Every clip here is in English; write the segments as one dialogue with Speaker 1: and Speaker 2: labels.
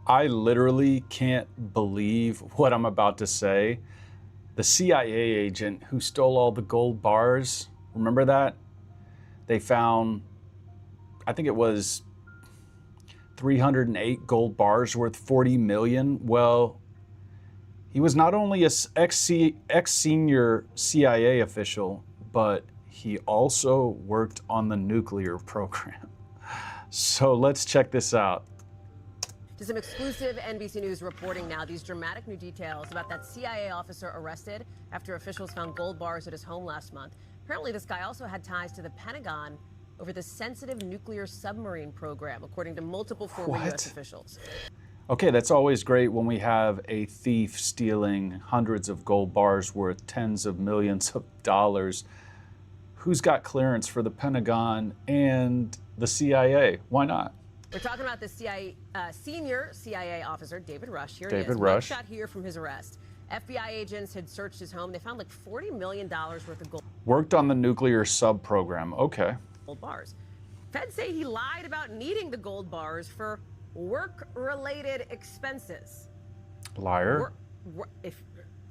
Speaker 1: I literally can't believe what I'm about to say. The CIA agent who stole all the gold bars, remember that? They found, I think it was 308 gold bars worth 40 million. Well, he was not only a ex-senior CIA official, but he also worked on the nuclear program. So let's check this out.
Speaker 2: To some exclusive NBC News reporting now, these dramatic new details about that CIA officer arrested after officials found gold bars at his home last month. Apparently, this guy also had ties to the Pentagon over the sensitive nuclear submarine program, according to multiple former U.S. officials.
Speaker 1: Okay, that's always great when we have a thief stealing hundreds of gold bars worth tens of millions of dollars. Who's got clearance for the Pentagon and the CIA? Why not?
Speaker 2: We're talking about the senior CIA officer, David Rush. Here
Speaker 1: David
Speaker 2: he is.
Speaker 1: Rush.
Speaker 2: Shot here from his arrest. FBI agents had searched his home. They found like $40 million worth of gold.
Speaker 1: Worked on the nuclear sub program. Okay.
Speaker 2: Gold bars. Feds say he lied about needing the gold bars for work-related expenses.
Speaker 1: Liar.
Speaker 2: If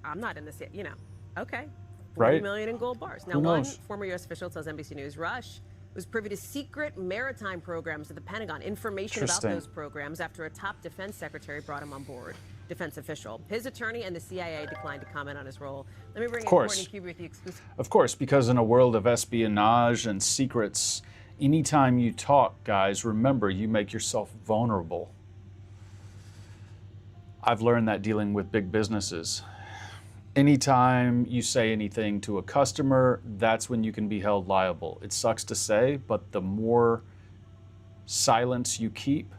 Speaker 2: I'm not in this, okay. 40
Speaker 1: Right.
Speaker 2: million in gold bars. Now,
Speaker 1: Who
Speaker 2: one
Speaker 1: knows?
Speaker 2: former U.S. official tells NBC News Rush was privy to secret maritime programs at the Pentagon. Information about those programs after a top defense secretary brought him on board. Defense official. His attorney and the CIA declined to comment on his role. Let me bring in Courtney Kube with the exclusive.
Speaker 1: Of course, because in a world of espionage and secrets, anytime you talk, guys, remember you make yourself vulnerable. I've learned that dealing with big businesses. Anytime you say anything to a customer, that's when you can be held liable. It sucks to say, but the more silence you keep,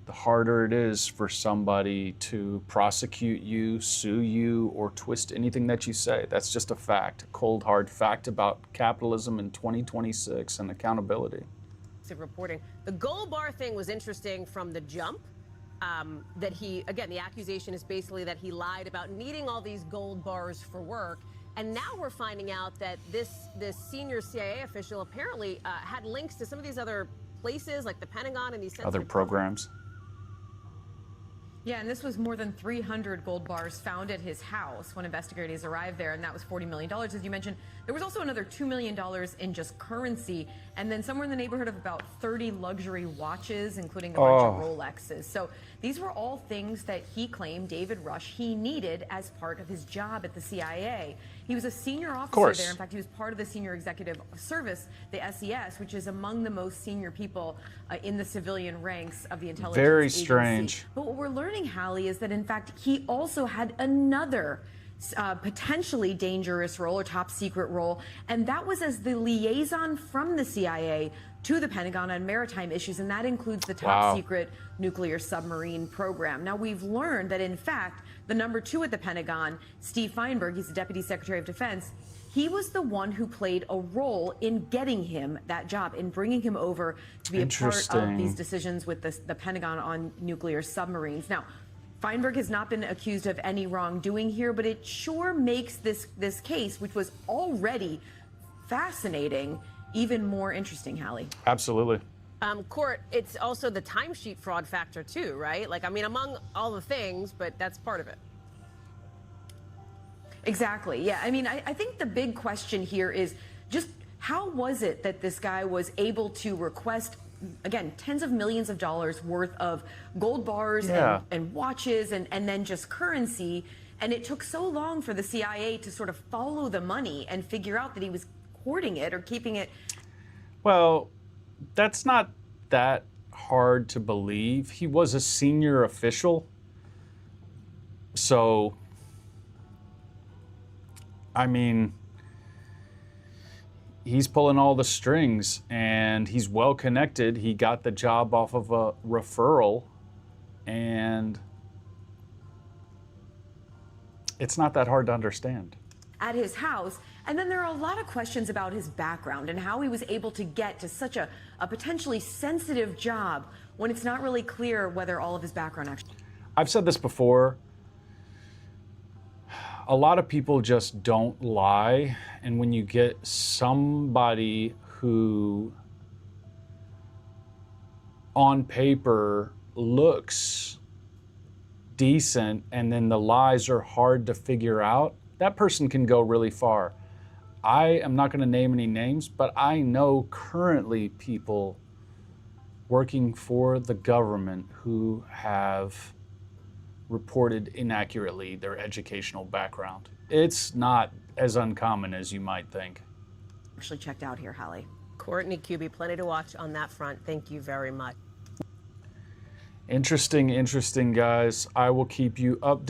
Speaker 1: the harder it is for somebody to prosecute you, sue you, or twist anything that you say. That's just a fact, a cold, hard fact about capitalism in 2026 and accountability.
Speaker 2: Reporting. The gold bar thing was interesting from the jump. That the accusation is basically that he lied about needing all these gold bars for work. And now we're finding out that this senior CIA official apparently had links to some of these other places like the Pentagon and these
Speaker 1: other programs.
Speaker 3: Yeah, and this was more than 300 gold bars found at his house when investigators arrived there, and that was $40 million. As you mentioned, there was also another $2 million in just currency, and then somewhere in the neighborhood of about 30 luxury watches, including a bunch of Rolexes. So these were all things that he claimed, David Rush, he needed as part of his job at the CIA. He was a senior officer there. In fact, he was part of the Senior Executive Service, the SES, which is among the most senior people in the civilian ranks of the intelligence agency.
Speaker 1: Strange.
Speaker 3: But what we're learning, Hallie, is that in fact he also had another potentially dangerous role or top secret role, and that was as the liaison from the CIA to the Pentagon on maritime issues, and that includes the top secret nuclear submarine program. Now, we've learned that in fact the number 2 at the Pentagon, Steve Feinberg, he's the Deputy Secretary of Defense, he was the one who played a role in getting him that job, in bringing him over to be a part of these decisions with the Pentagon on nuclear submarines. Now, Feinberg has not been accused of any wrongdoing here, but it sure makes this case, which was already fascinating, even more interesting, Hallie.
Speaker 1: Absolutely.
Speaker 2: Court, it's also the timesheet fraud factor too, right? Like, I mean, among all the things, but that's part of it.
Speaker 3: Exactly. Yeah. I mean, I think the big question here is just how was it that this guy was able to request, again, tens of millions of dollars worth of gold bars and watches and then just currency. And it took so long for the CIA to sort of follow the money and figure out that he was hoarding it or keeping it.
Speaker 1: Well, that's not that hard to believe. He was a senior official. So, I mean, he's pulling all the strings and he's well connected. He got the job off of a referral, and it's not that hard to understand.
Speaker 3: At his house. And then there are a lot of questions about his background and how he was able to get to such a potentially sensitive job when it's not really clear whether all of his background actually.
Speaker 1: I've said this before. A lot of people just don't lie, and when you get somebody who on paper looks decent and then the lies are hard to figure out, that person can go really far. I am not going to name any names, but I know currently people working for the government who have reported inaccurately their educational background. It's not as uncommon as you might think.
Speaker 3: Actually checked out here, Hallie.
Speaker 2: Courtney Kube, plenty to watch on that front. Thank you very much.
Speaker 1: Interesting, guys. I will keep you updated.